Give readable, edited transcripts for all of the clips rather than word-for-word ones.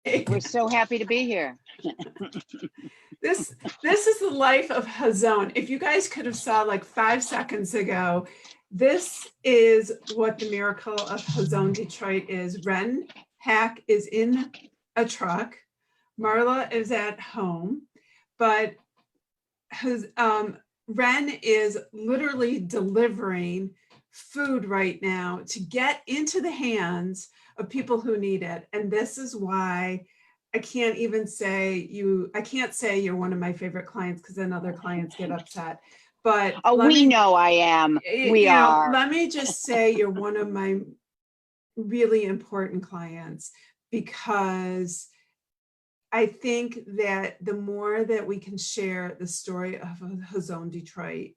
We're so happy to be here. This is the life of Hazon. If you guys could have saw like 5 seconds ago, this is what the miracle of Hazon Detroit is. Wren Hack is in a truck. Marla is at home, but Wren is literally delivering food right now to get into the hands of people who need it. And this is why I can't say you're one of my favorite clients, because then other clients get upset. But we know I am. We are. Let me just say you're one of my really important clients, because I think that the more that we can share the story of Hazon Detroit,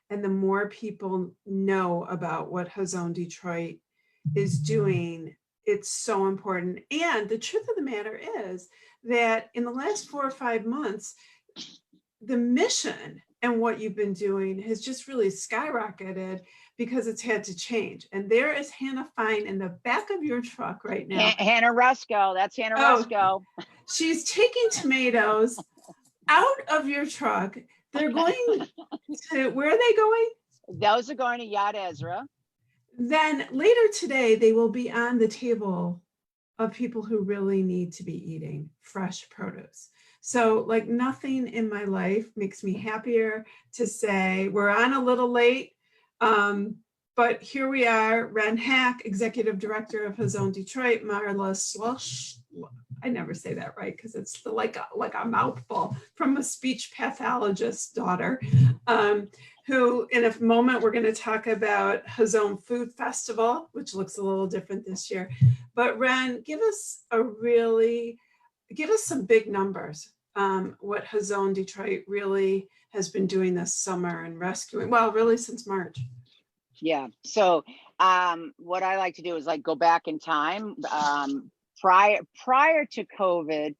and the more people know about what Hazon Detroit is doing, it's so important. And the truth of the matter is that in the last 4 or 5 months, the mission and what you've been doing has just really skyrocketed, because it's had to change. And there is Hannah Fine in the back of your truck right now. Hannah Rusco. That's Hannah Rusco. She's taking tomatoes out of your truck. They're going to, where are they going? Those are going to Yad Ezra. Then later today, they will be on the table of people who really need to be eating fresh produce. So like nothing in my life makes me happier to say we're on a little late, but here we are. Wren Hack, Executive Director of Hazon Detroit, Marla Slush. I never say that right because it's like a mouthful, from a speech pathologist's daughter, who in a moment we're going to talk about Hazon Food Festival, which looks a little different this year. But Wren, give us some big numbers. What Hazon Detroit really has been doing this summer and rescuing, well, really since March. Yeah. So what I like to do is like go back in time. Prior to COVID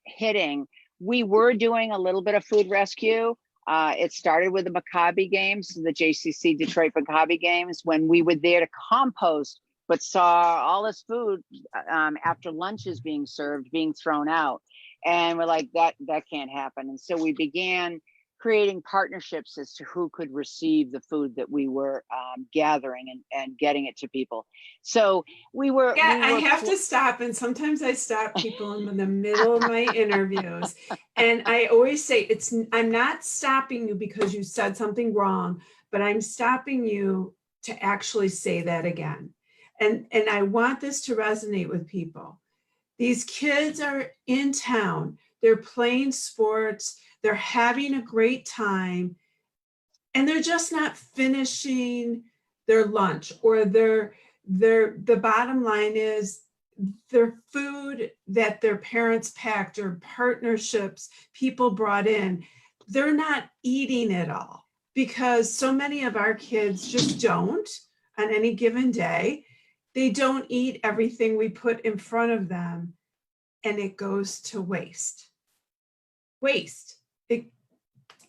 hitting, we were doing a little bit of food rescue. It started with the Maccabi games, the JCC Detroit Maccabi games, when we were there to compost, but saw all this food after lunches being served, being thrown out. And we're like, that can't happen. And so we began creating partnerships as to who could receive the food that we were gathering and getting it to people. So I have to stop. And sometimes I stop people in the middle of my interviews. And I always say, I'm not stopping you because you said something wrong, but I'm stopping you to actually say that again. And I want this to resonate with people. These kids are in town, they're playing sports, they're having a great time, and they're just not finishing their lunch, or the bottom line is their food that their parents packed or partnerships people brought in, they're not eating it all, because so many of our kids just don't on any given day. They don't eat everything we put in front of them, and it goes to waste.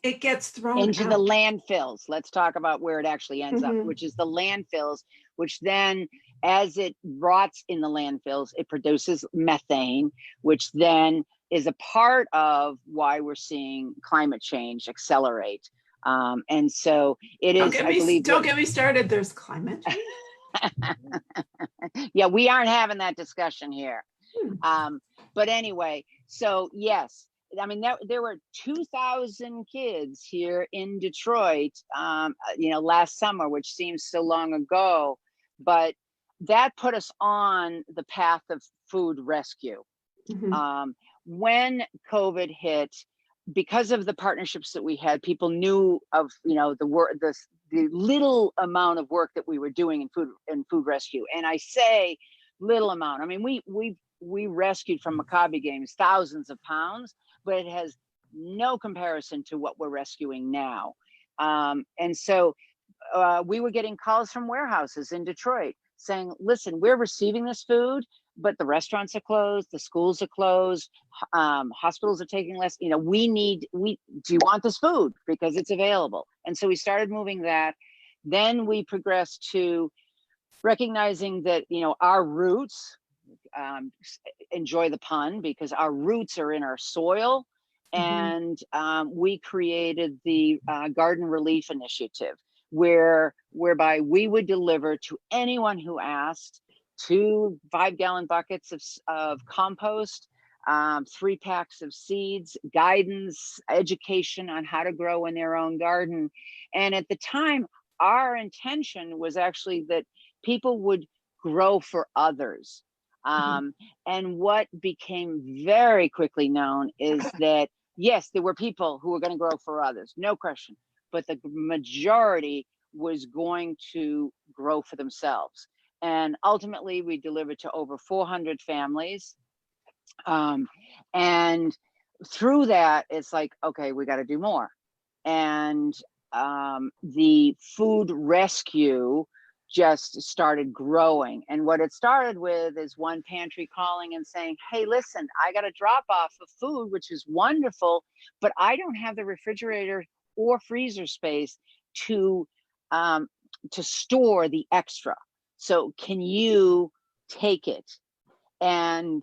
It gets thrown into out. the landfills. Let's talk about where it actually ends up, which is the landfills, which then, as it rots in the landfills, it produces methane, which then is a part of why we're seeing climate change accelerate. And so it is, I believe. Don't get me started. There's climate change. Yeah, we aren't having that discussion here. But anyway, so yes, I mean, there were 2,000 kids here in Detroit, last summer, which seems so long ago, but that put us on the path of food rescue. When COVID hit, because of the partnerships that we had, people knew of, the work, the little amount of work that we were doing in food rescue. And I say little amount. I mean, we rescued from Maccabi games thousands of pounds, but it has no comparison to what we're rescuing now. And so we were getting calls from warehouses in Detroit saying, listen, we're receiving this food, but the restaurants are closed, the schools are closed, hospitals are taking less, do you want this food? Because it's available. And so we started moving that. Then we progressed to recognizing that, our roots, enjoy the pun, because our roots are in our soil. And we created the Garden Relief Initiative, whereby we would deliver to anyone who asked 2 5-gallon buckets of compost, 3 packs of seeds, guidance, education on how to grow in their own garden. And at the time, our intention was actually that people would grow for others. And what became very quickly known is that, yes, there were people who were going to grow for others, no question, but the majority was going to grow for themselves. And ultimately, we delivered to over 400 families. And through that, it's like, okay, we got to do more. And the food rescue just started growing. And what it started with is one pantry calling and saying, hey, listen, I got a drop off of food, which is wonderful, but I don't have the refrigerator or freezer space to store the extra. So can you take it? And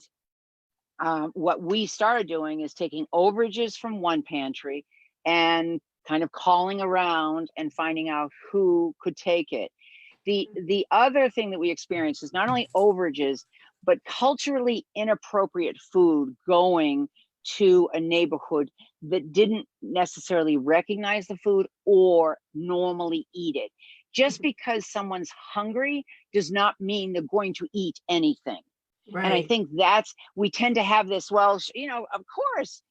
what we started doing is taking overages from one pantry and kind of calling around and finding out who could take it. The other thing that we experienced is not only overages, but culturally inappropriate food going to a neighborhood that didn't necessarily recognize the food or normally eat it. Just because someone's hungry does not mean they're going to eat anything. Right. And I think we tend to have this, well, of course,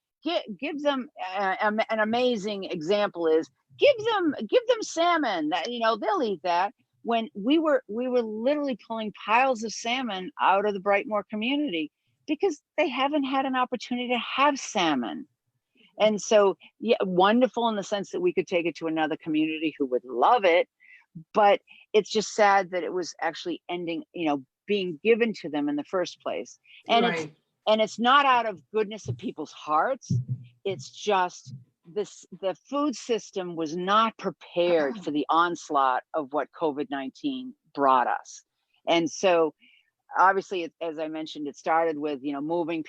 give them an amazing example is give them salmon, that, they'll eat that. When we were literally pulling piles of salmon out of the Brightmoor community because they haven't had an opportunity to have salmon. And so, yeah, wonderful in the sense that we could take it to another community who would love it, but it's just sad that it was actually ending, being given to them in the first place. And right. It's not out of goodness of people's hearts. It's just the food system was not prepared for the onslaught of what COVID-19 brought us. And so obviously, as I mentioned, it started with, moving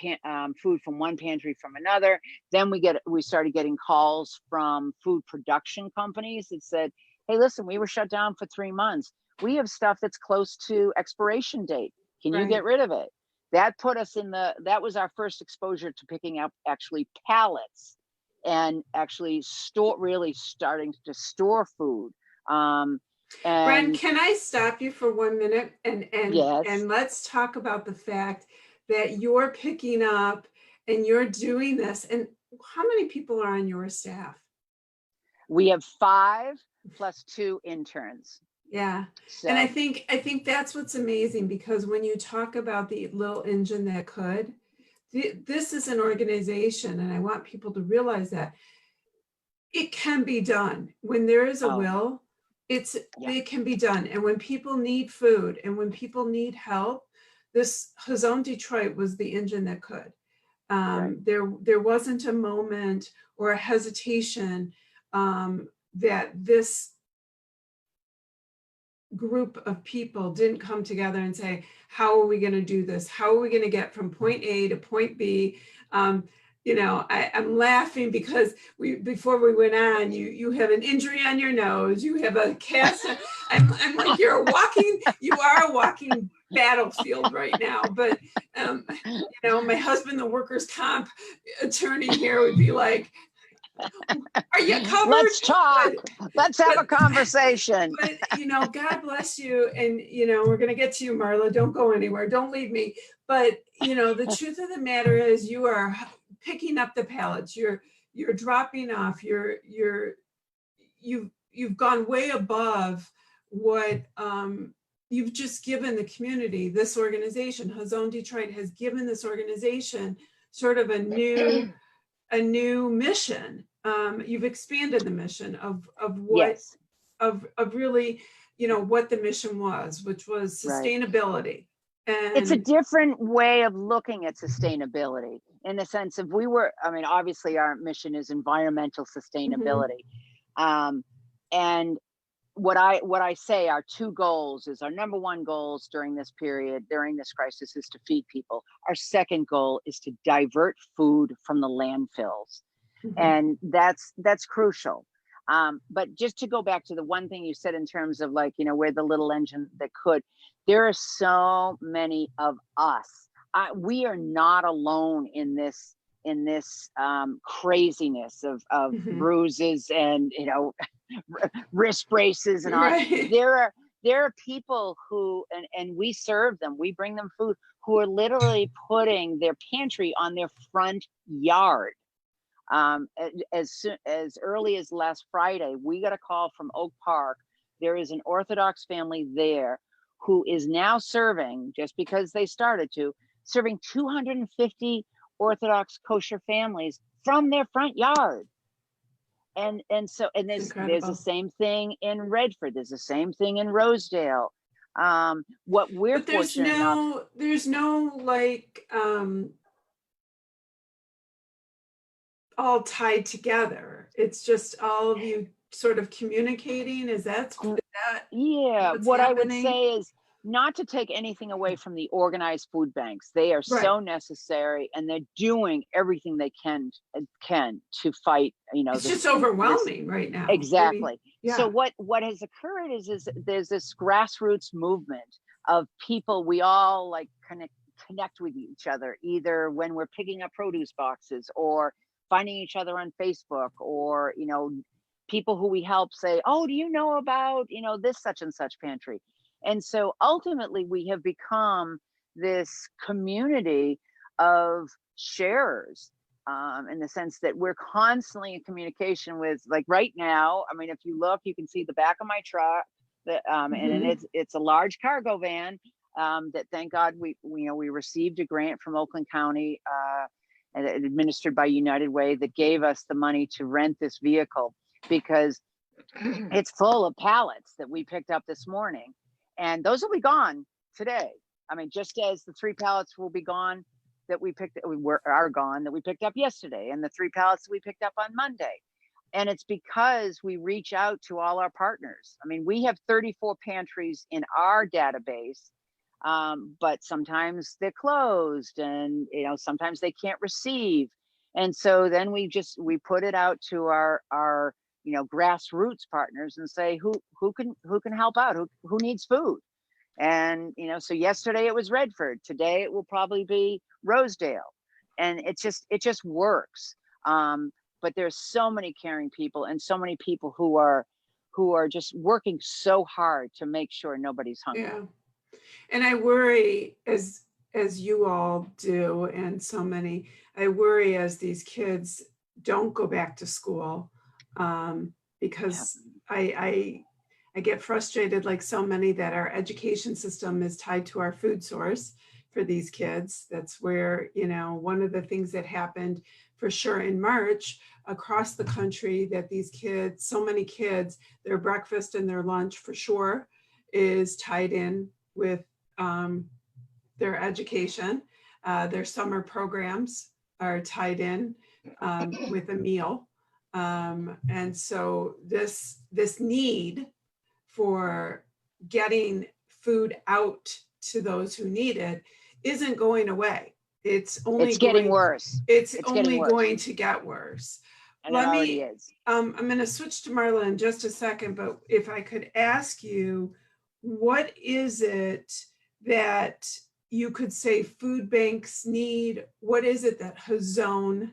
food from one pantry from another. Then we started getting calls from food production companies that said, hey, listen, we were shut down for 3 months. We have stuff that's close to expiration date. Can you get rid of it? That put us that was our first exposure to picking up actually pallets and actually starting to store food. Wren, can I stop you for 1 minute yes. and let's talk about the fact that you're picking up and you're doing this. And how many people are on your staff? We have 5 plus 2 interns. Yeah. So. And I think that's what's amazing, because when you talk about the little engine that could, this is an organization, and I want people to realize that it can be done. When there is a will, it can be done. And when people need food and when people need help, this Hazon Detroit was the engine that could. Right. There wasn't a moment or a hesitation that this group of people didn't come together and say, how are we going to do this? How are we going to get from point A to point B? I'm laughing because before we went on, you have an injury on your nose, you have a cast. I'm like, you are a walking battlefield right now. But my husband, the workers' comp attorney here, would be like, are you covered? Let's talk. Let's have a conversation. But God bless you. And we're going to get to you, Marla. Don't go anywhere. Don't leave me. But the truth of the matter is, you are picking up the pallets. You're dropping off. You've gone way above what you've just given the community. This organization, Hazon Detroit, has given this organization sort of a new mission. You've expanded the mission of what yes. of really what the mission was, which was sustainability. Right. And it's a different way of looking at sustainability, in the sense of obviously our mission is environmental sustainability. Mm-hmm. And what I say, our two goals is, our number one goals during this period, during this crisis, is to feed people. Our second goal is to divert food from the landfills. And that's crucial. But just to go back to the one thing you said in terms of, like, we're the little engine that could, there are so many of us. We are not alone in this craziness of bruises and wrist braces and all. Right. There are people who, and we serve them, we bring them food, who are literally putting their pantry on their front yard. As early as last Friday, we got a call from Oak Park. There is an Orthodox family there who is now serving, just because they started to, serving 250 Orthodox kosher families from their front yard. And there's the same thing in Redford. There's the same thing in Rosedale. What we're fortunate enough, there's no like all tied together. It's just all of you sort of communicating. Is that yeah, what happening? I would say is, not to take anything away from the organized food banks. They are so necessary, and they're doing everything they can to fight, it's just overwhelming right now. Exactly. Yeah. So what has occurred is there's this grassroots movement of people. We all like connect with each other, either when we're picking up produce boxes, or finding each other on Facebook, or people who we help say, oh, do you know about this such and such pantry? And so ultimately we have become this community of sharers, in the sense that we're constantly in communication with, like right now, I mean, if you look, you can see the back of my truck, and it's a large cargo van, that, thank God, we received a grant from Oakland County, and administered by United Way, that gave us the money to rent this vehicle, because it's full of pallets that we picked up this morning. And those will be gone today. I mean, just as the 3 pallets will be gone that we picked up yesterday, and the 3 pallets that we picked up on Monday. And it's because we reach out to all our partners. I mean, we have 34 pantries in our database, but sometimes they're closed, and sometimes they can't receive. And so then we put it out to our grassroots partners and say, who can help out, who needs food. And so yesterday it was Redford, today it will probably be Rosedale, and it just works. But there's so many caring people, and so many people who are just working so hard to make sure nobody's hungry. Yeah. And I worry, as you all do, and so many, I worry as these kids don't go back to school, because I get frustrated, like so many, that our education system is tied to our food source for these kids. That's where, one of the things that happened for sure in March across the country, that these kids, so many kids, their breakfast and their lunch for sure is tied in with their education. Their summer programs are tied in with a meal. And so this need for getting food out to those who need it isn't going away. It's getting worse. It's only going to get worse. And it already is. I'm going to switch to Marla in just a second, but if I could ask you, what is it that you could say food banks need? What is it that Hazon,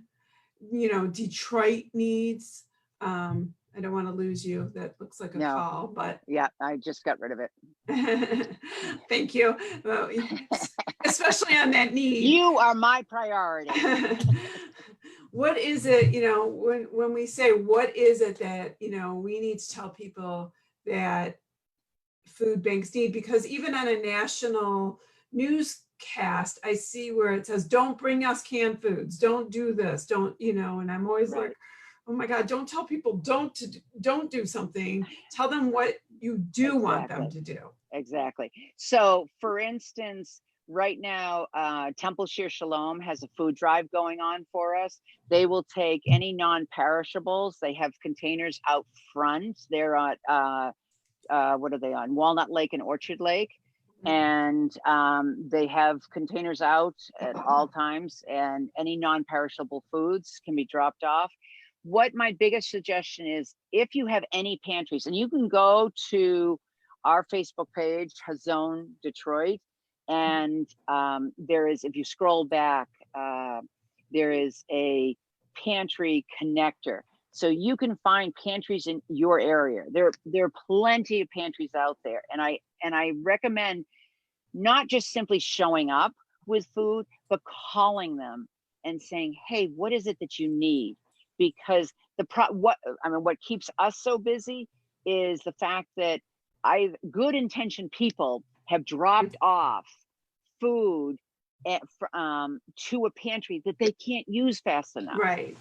Detroit needs? I don't want to lose you. That looks like a call, but yeah, I just got rid of it. Thank you. Well, especially on that need. You are my priority. What is it, when we say, what is it that, we need to tell people that food banks need? Because even on a national newscast, I see where it says, don't bring us canned foods, don't do this, don't, and I'm always like, oh my God, don't tell people don't do something. Tell them what you do want them to do. Exactly. So for instance, right now, Temple Shir Shalom has a food drive going on for us. They will take any non-perishables. They have containers out front. They're what are they on? Walnut Lake and Orchard Lake. And they have containers out at all times, and any non-perishable foods can be dropped off. What my biggest suggestion is, if you have any pantries, and you can go to our Facebook page, Hazon Detroit, and there is, if you scroll back, there is a pantry connector. So you can find pantries in your area. There are plenty of pantries out there. And I recommend not just simply showing up with food, but calling them and saying, hey, what is it that you need? Because what keeps us so busy is the fact that good intentioned people have dropped off food to a pantry that they can't use fast enough. Right.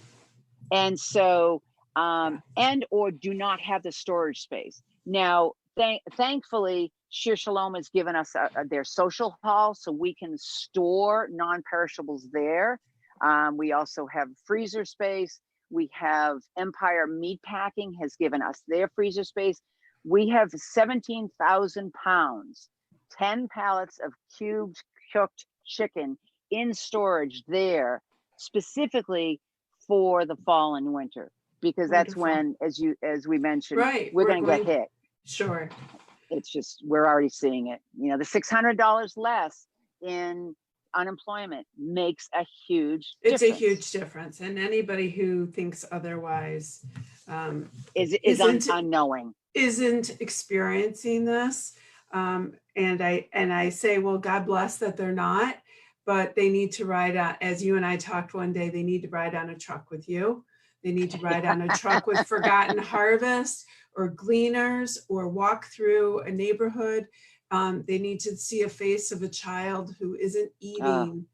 And so, and or do not have the storage space. Now, thankfully, Shir Shalom has given us their social hall, so we can store non-perishables there. We also have freezer space. We have Empire Meatpacking has given us their freezer space. We have 17,000 pounds, 10 pallets of cubed cooked chicken in storage there, specifically for the fall and winter, because that's when, as we mentioned, right, we're going to get hit. Sure. It's just, we're already seeing it. You know, the $600 less in unemployment makes a huge difference. It's a huge difference. And anybody who thinks otherwise is unknowing. Isn't experiencing this. And I say, well, God bless that they're not, but they need to ride on, as you and I talked one day, they need to ride on a truck with you. They need to ride on a truck with Forgotten Harvest or Gleaners, or walk through a neighborhood. They need to see a face of a child who isn't eating.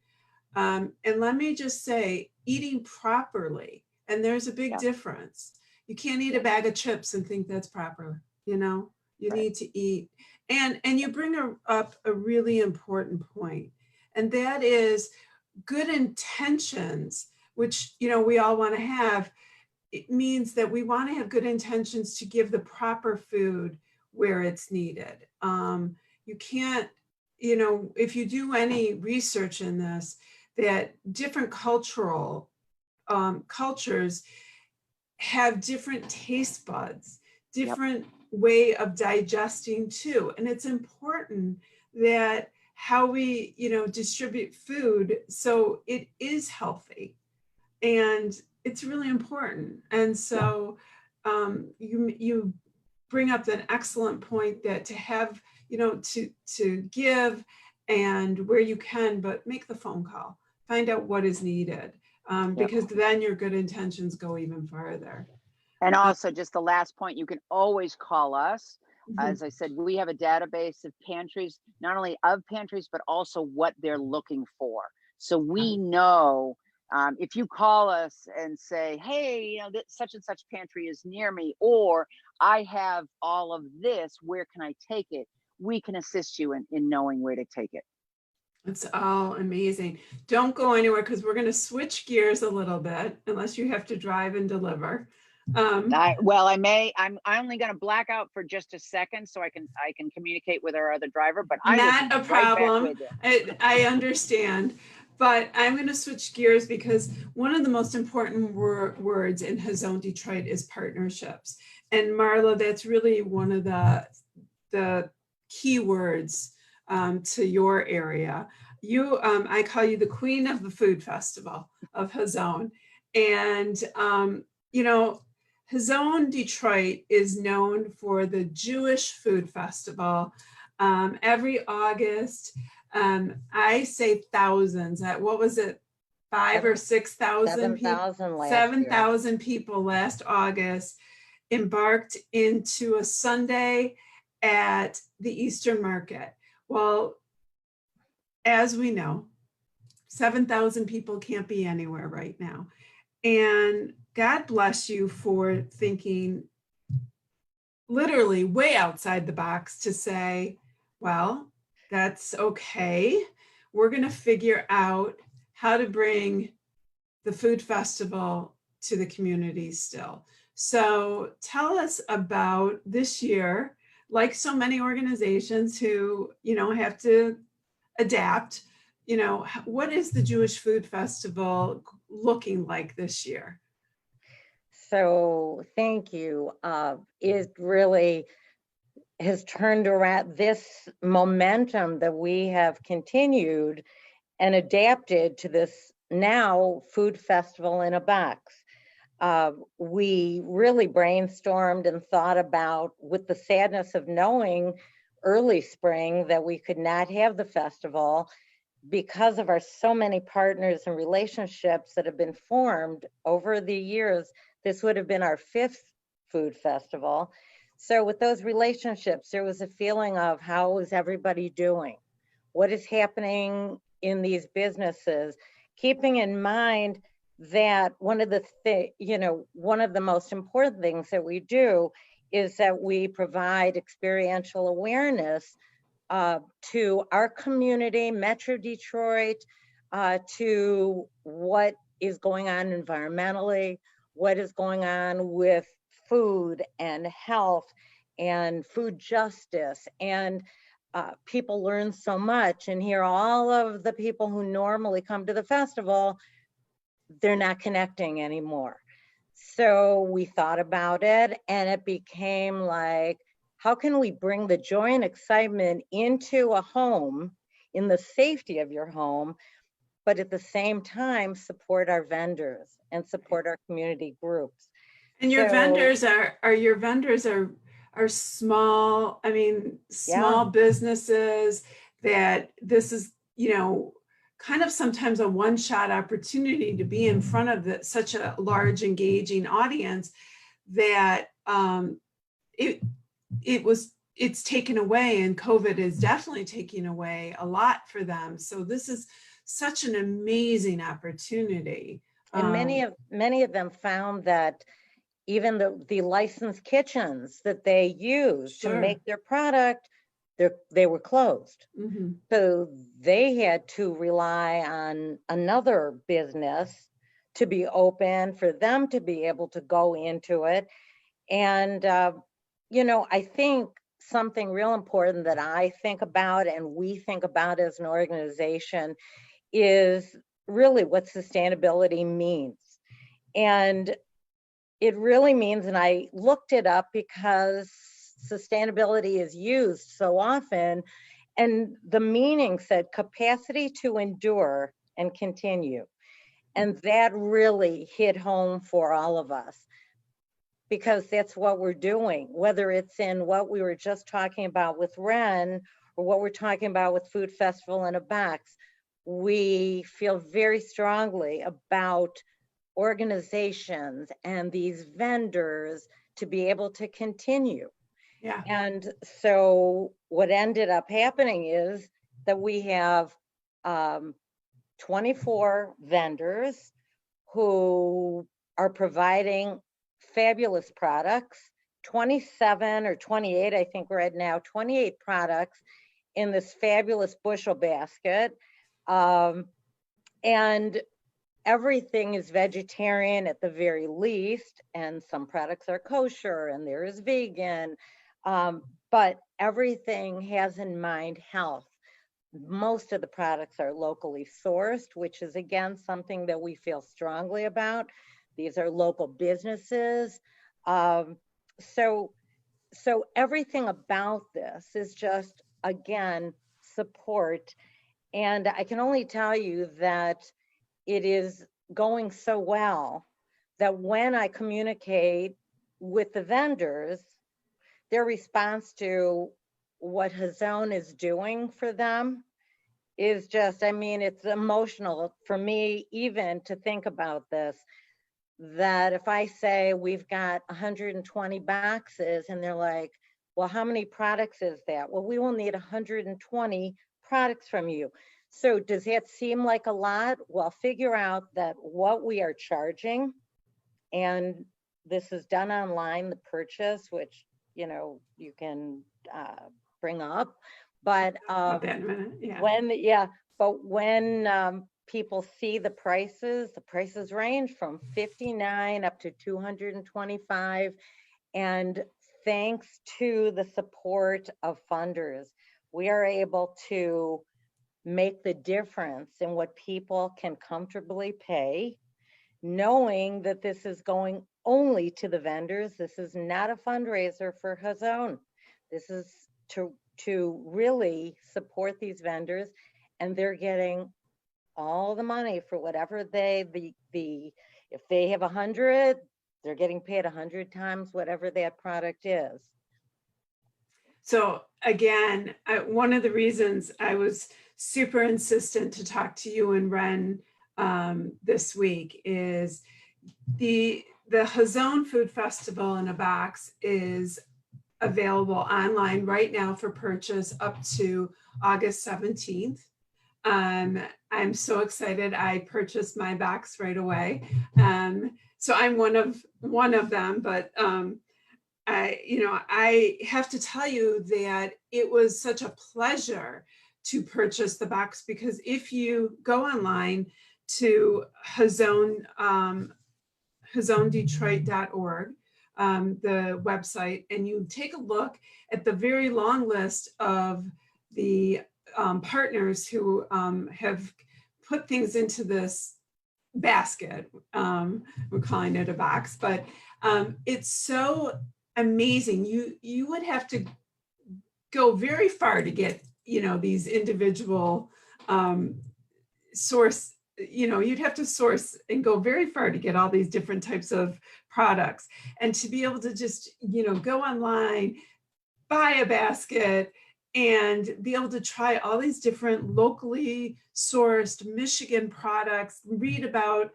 And let me just say, eating properly, and there's a big difference. You can't eat a bag of chips and think that's proper. You know, you need to eat. And you bring up a really important point, and that is good intentions, which, you know, we all want to have. It means that we want to have good intentions to give the proper food where it's needed. You can't, you know, if you do any research in this, that different cultures have different taste buds, different way of digesting too. And it's important that how we, you know, distribute food so it is healthy. And it's really important. And so you bring up an excellent point, that to have, you know, to give and where you can, but make the phone call, find out what is needed, because then your good intentions go even farther. And also, just the last point, you can always call us. As I said, we have a database of pantries, not only of pantries, but also what they're looking for. So we know, if you call us and say, hey, you know, such and such pantry is near me, or I have all of this, where can I take it? We can assist you in knowing where to take it. It's all amazing. Don't go anywhere, because we're going to switch gears a little bit, unless you have to drive and deliver. I'm only going to black out for just a second so I can communicate with our other driver, but not a problem. I understand, but I'm going to switch gears, because one of the most important words in Hazon Detroit is partnerships. And Marla, that's really one of the key words to your area. I call you the queen of the food festival of Hazon. And, you know, Hazon Detroit is known for the Jewish Food Festival. Every August, I say thousands. What was it? 5,000 or 6,000 people? 7,000 people last August embarked into a Sunday at the Eastern Market. Well, as we know, 7,000 people can't be anywhere right now. And God bless you for thinking literally way outside the box to say, well, that's okay. We're going to figure out how to bring the food festival to the community still. So tell us about this year. like so many organizations who, have to adapt, what is the Jewish Food Festival looking like this year? So thank you. It really has turned around this momentum that we have continued and adapted to this now food festival in a box. We really brainstormed and thought about, with the sadness of knowing early spring that we could not have the festival because of our so many partners and relationships that have been formed over the years. This would have been our 5th food festival. So with those relationships, there was a feeling of, how is everybody doing? What is happening in these businesses? Keeping in mind that one of the most important things that we do is that we provide experiential awareness to our community, Metro Detroit, to what is going on environmentally, what is going on with food and health and food justice. And people learn so much, and here all of the people who normally come to the festival, they're not connecting anymore. So we thought about it, and it became like, how can we bring the joy and excitement into a home, in the safety of your home, but at the same time support our vendors and support our community groups? And your vendors are small, small businesses that this is, kind of sometimes a one-shot opportunity to be in front of such a large, engaging audience that it's taken away, and COVID is definitely taking away a lot for them. So this is such an amazing opportunity. And many of them found that even the licensed kitchens that they use to make their product, they were closed. Mm-hmm. So they had to rely on another business to be open for them to be able to go into it. And, I think something real important that I think about and we think about as an organization is really what sustainability means. And it really means, and I looked it up because sustainability is used so often, and the meaning said capacity to endure and continue. And that really hit home for all of us, because that's what we're doing, whether it's in what we were just talking about with Wren or what we're talking about with Food Festival in a Box. We feel very strongly about organizations and these vendors to be able to continue. Yeah. And so what ended up happening is that we have 24 vendors who are providing fabulous products, 27 or 28, I think we're at now, 28 products in this fabulous bushel basket. And everything is vegetarian at the very least, and some products are kosher and there is vegan. But everything has in mind health. Most of the products are locally sourced, which is again something that we feel strongly about. These are local businesses. So everything about this is just, again, support. And I can only tell you that it is going so well that when I communicate with the vendors, their response to what Hazon is doing for them is just, it's emotional for me even to think about this, that if I say we've got 120 boxes and they're like, well, how many products is that? Well, we will need 120 products from you. So does that seem like a lot? Well, figure out that what we are charging, and this is done online, the purchase, which, you can bring up, but when people see the prices range from $59 up to $225, and thanks to the support of funders, we are able to make the difference in what people can comfortably pay, knowing that this is going only to the vendors. This is not a fundraiser for Hazon. This is to really support these vendors, and they're getting all the money for whatever if they have 100, they're getting paid 100 times whatever that product is. So again, one of the reasons I was super insistent to talk to you and Wren this week is the Hazon Food Festival in a Box is available online right now for purchase up to August 17th. I'm so excited. I purchased my box right away. So I'm one of them, but I have to tell you that it was such a pleasure to purchase the box, because if you go online to hazondetroit.org, the website, and you take a look at the very long list of the partners who have put things into this basket. We're calling it a box, but it's so amazing. You would have to go very far to get, these individual source, you'd have to source and go very far to get all these different types of products. And to be able to just, go online, buy a basket, and be able to try all these different locally sourced Michigan products, read about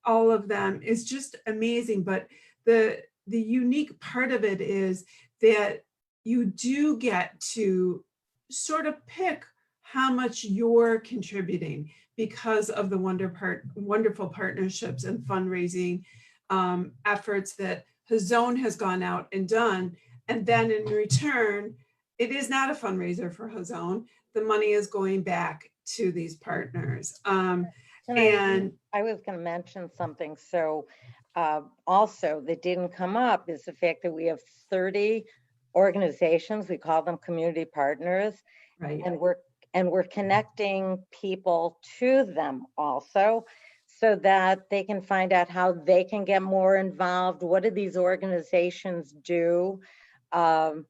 all of them is just amazing. But the unique part of it is that you do get to sort of pick how much you're contributing because of the wonderful partnerships and fundraising efforts that Hazon has gone out and done. And then in return, it is not a fundraiser for Hazon. The money is going back to these partners. And I was going to mention something. So also that didn't come up is the fact that we have 30 organizations. We call them community partners, right. And we're connecting people to them also, so that they can find out how they can get more involved. What do these organizations do? And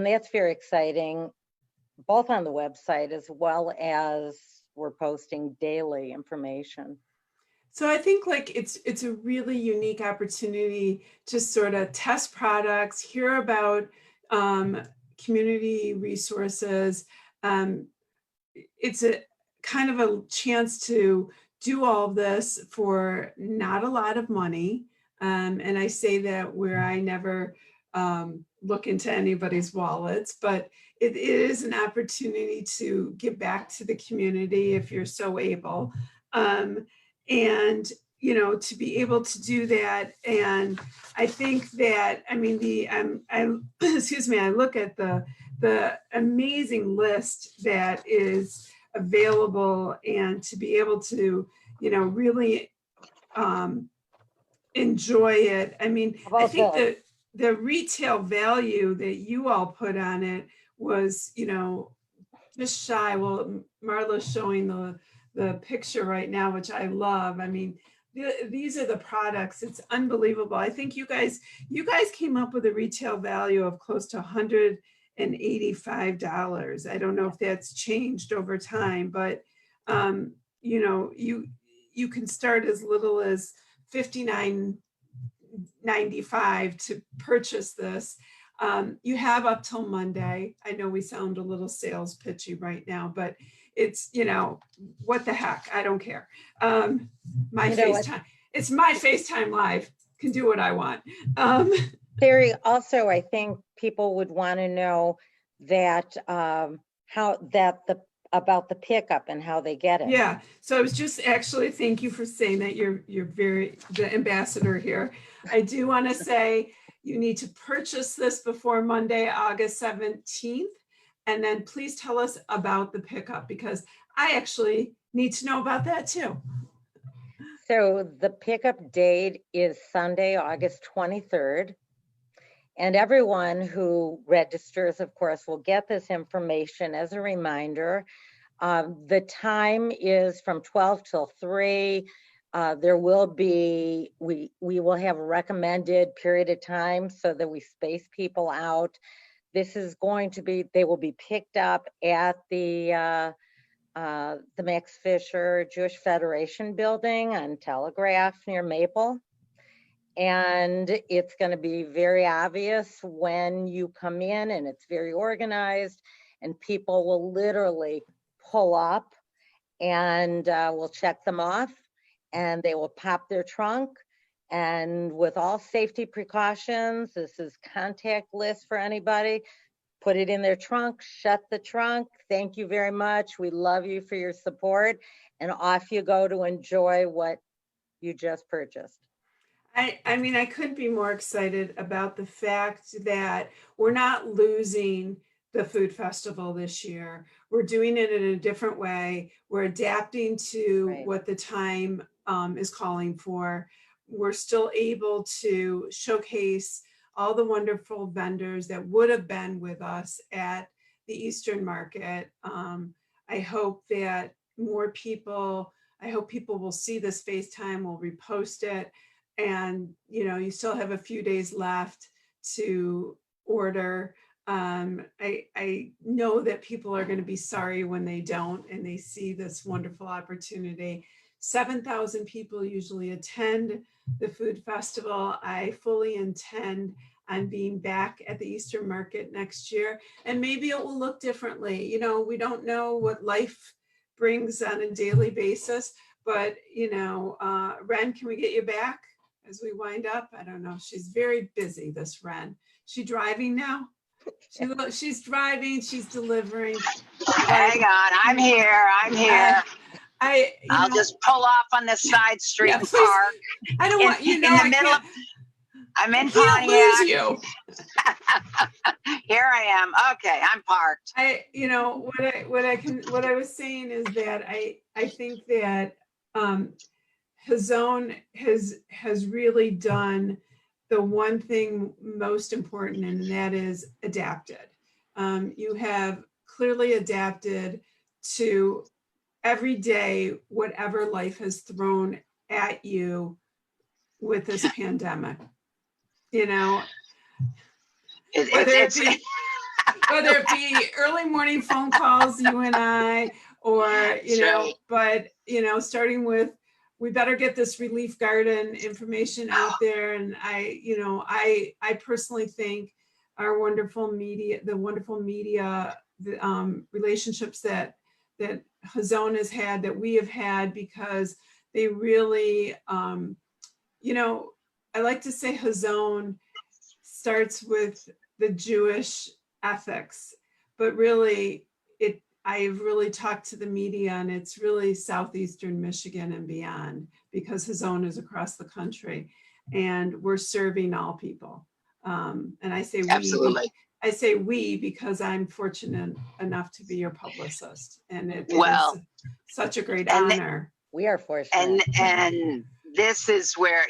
that's very exciting, both on the website as well as we're posting daily information. So I think it's a really unique opportunity to sort of test products, hear about community resources. It's a kind of a chance to do all of this for not a lot of money. And I say that where I never look into anybody's wallets, but it is an opportunity to give back to the community if you're so able. And to be able to do that. And I think that, I mean, I look at the amazing list that is available, and to be able to, really enjoy it. I mean, I think that the retail value that you all put on it was, just shy. Well, Marla's showing the picture right now, which I love. I mean, these are the products. It's unbelievable. I think you guys came up with a retail value of close to $185. I don't know if that's changed over time, but you can start as little as $59.95 to purchase this. You have up till Monday. I know we sound a little sales pitchy right now, but it's, what the heck? I don't care. FaceTime. It's my FaceTime Live. Can do what I want. Terry, also, I think people would want to know that about the pickup and how they get it. Yeah. So I was just actually, thank you for saying that. You're the ambassador here. I do want to say you need to purchase this before Monday, August 17th. And then please tell us about the pickup, because I actually need to know about that too. So the pickup date is Sunday, August 23rd. And everyone who registers, of course, will get this information as a reminder. The time is from 12 till 3. There will be, we will have a recommended period of time so that we space people out. This is going to be, they will be picked up at the Max Fisher Jewish Federation building on Telegraph near Maple. And it's going to be very obvious when you come in, and it's very organized, and people will literally pull up and we'll check them off, and they will pop their trunk. And with all safety precautions, this is contactless for anybody. Put it in their trunk, shut the trunk. Thank you very much. We love you for your support. And off you go to enjoy what you just purchased. I mean, I couldn't be more excited about the fact that we're not losing the food festival this year. We're doing it in a different way. We're adapting to what the time is calling for. We're still able to showcase all the wonderful vendors that would have been with us at the Eastern Market. I hope that more people, I hope people will see this FaceTime, will repost it. And, you know, you still have a few days left to order. I know that people are going to be sorry when they don't and they see this wonderful opportunity. 7,000 people usually attend the food festival. I fully intend on being back at the Eastern Market next year, and maybe it will look differently. You know, we don't know what life brings on a daily basis, but, you know, Wren, can we get you back as we wind up? I don't know. She's very busy, this Wren. She driving now? She's driving, she's delivering. Hang on, I'm here. I'll just pull off on this side street and park. I don't want, you know, in the middle of, I'm in Pontiac. Lose you. Here I am. Okay, I'm parked. You know, what I was saying is that I think that Hazon has really done the one thing most important, and that is adapted. You have clearly adapted to every day, whatever life has thrown at you with this pandemic. You know, whether it be early morning phone calls, you and I, or, you know, but, you know, starting with, we better get this relief garden information out there. And I personally think our wonderful media, the wonderful media, the relationships that Hazon has had, that we have had, because they really, you know, I like to say Hazon starts with the Jewish ethics, but really I've really talked to the media, and it's really Southeastern Michigan and beyond, because Hazon is across the country, and we're serving all people. And I say we, absolutely. I say we because I'm fortunate enough to be your publicist, and it is such a great honor. We are fortunate. And this is where,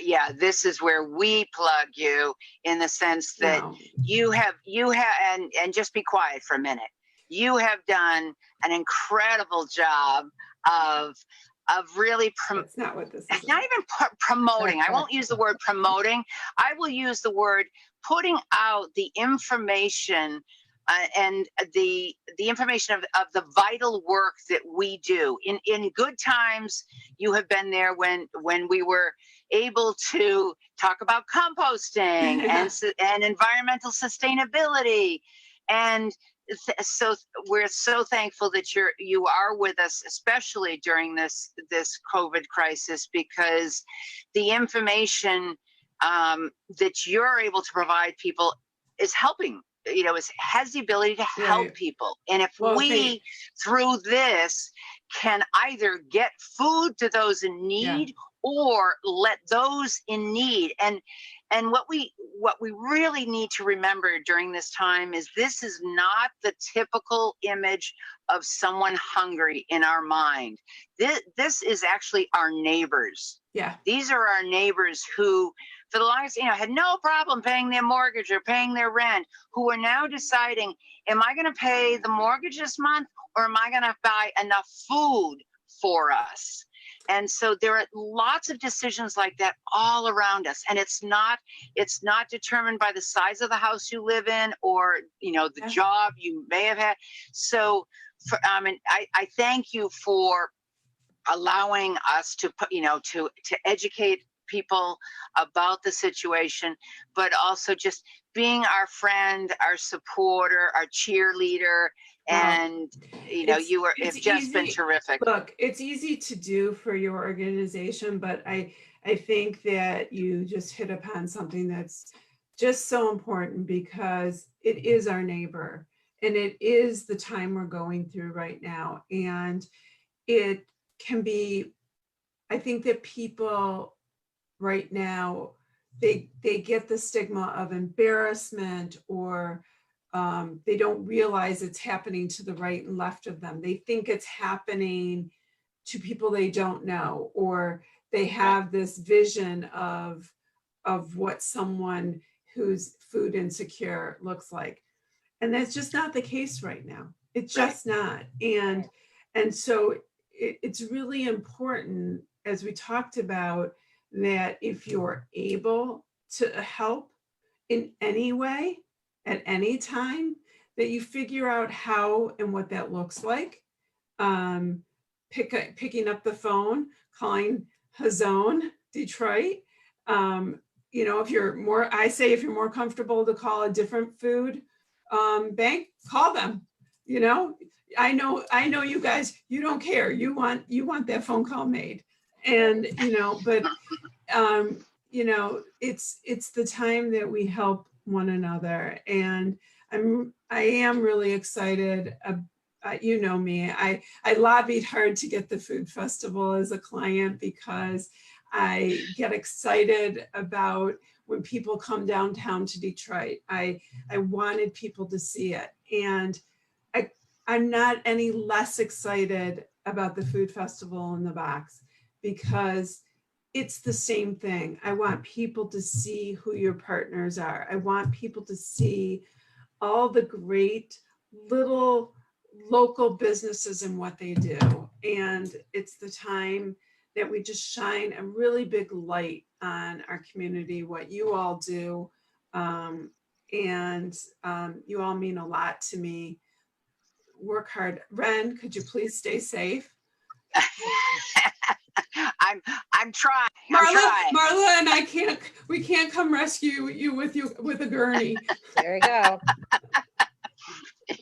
we plug you, in the sense that you have, and just be quiet for a minute. You have done an incredible job of really, that's not what this is. Not even promoting. I won't use the word promoting. I will use the word putting out the information and the information of the vital work that we do. In good times, you have been there when we were able to talk about composting and environmental sustainability. And so we're so thankful that you are with us, especially during this COVID crisis, because the information that you're able to provide people is helping, you know, has the ability to help people. And if we, through this, can either get food to those in need or let those in need. And what we really need to remember during this time is this is not the typical image of someone hungry in our mind. This is actually our neighbors. Yeah. These are our neighbors who, for the longest, had no problem paying their mortgage or paying their rent, who are now deciding, am I going to pay the mortgage this month, or am I going to buy enough food for us? And so there are lots of decisions like that all around us. And it's not determined by the size of the house you live in, or, the job you may have had. So I thank you for allowing us to put, to educate people about the situation, but also just being our friend, our supporter, our cheerleader. And it's just been terrific. Look, it's easy to do for your organization, but I think that you just hit upon something that's just so important, because it is our neighbor, and it is the time we're going through right now. And it can be, I think that people right now, they get the stigma of embarrassment, or they don't realize it's happening to the right and left of them. They think it's happening to people they don't know, or they have this vision of what someone who's food insecure looks like. And that's just not the case right now. It's just not. And so it's really important, as we talked about, that if you're able to help in any way, at any time, that you figure out how and what that looks like. Picking up the phone, calling Hazon Detroit. If you're more comfortable to call a different food bank, call them. I know you guys, you don't care. You want that phone call made. And, but, it's the time that we help one another. And I am really excited. You know me, I lobbied hard to get the food festival as a client, because I get excited about when people come downtown to Detroit. I wanted people to see it. And I'm not any less excited about the food festival in the box, because it's the same thing. I want people to see who your partners are. I want people to see all the great little local businesses and what they do. And it's the time that we just shine a really big light on our community, what you all do. You all mean a lot to me. Work hard. Wren, could you please stay safe? I'm trying. Marla and I can't come rescue you with a gurney. There you go.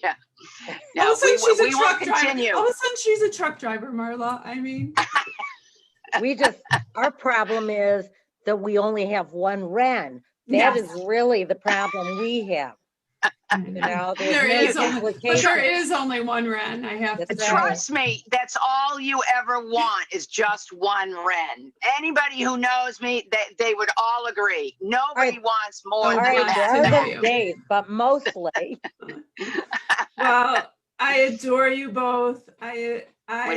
Yeah. All of a sudden she's a truck driver. Continue. All of a sudden she's a truck driver, Marla. I mean, our problem is that we only have one Wren. That is really the problem we have. There is only one Wren. I have to trust me. That's all you ever want, is just one Wren. Anybody who knows me, they would all agree. Nobody wants more than that. Days, but mostly. Well, I adore you both. We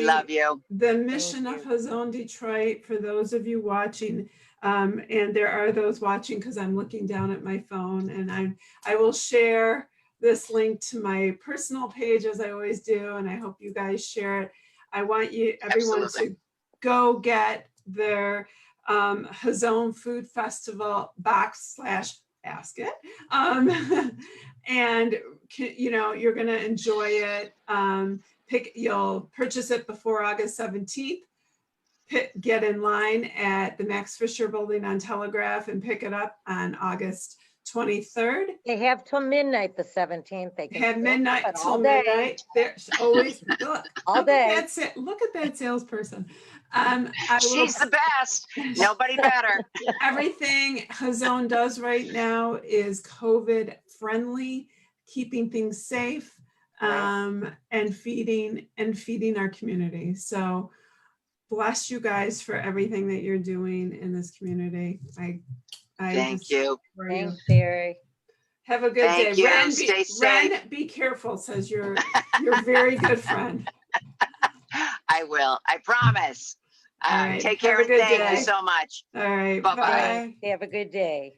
love you. The mission of Hazon Detroit, for those of you watching, and there are those watching because I'm looking down at my phone, and I will share this link to my personal page, as I always do, and I hope you guys share it. I want everyone to go get their Hazon Food Festival box/basket, and you're going to enjoy it. You'll purchase it before August 17th. Get in line at the Max Fisher Building on Telegraph and pick it up on August 23rd. They have till midnight the 17th. They can have midnight till midnight. There's always all day. Look at that salesperson. She's the best. Nobody better. Everything Hazon does right now is COVID friendly, keeping things safe, and feeding our community. So bless you guys for everything that you're doing in this community. I Thank just you. adore you. Thanks, Sherry. Have a good Thank day. you. Wren, Stay Wren, safe. be careful, says your very good friend. I will. I promise. All right. Take care Have a and good thank you day. so much. All right. Bye-bye. Bye. Thanks. Have a good day.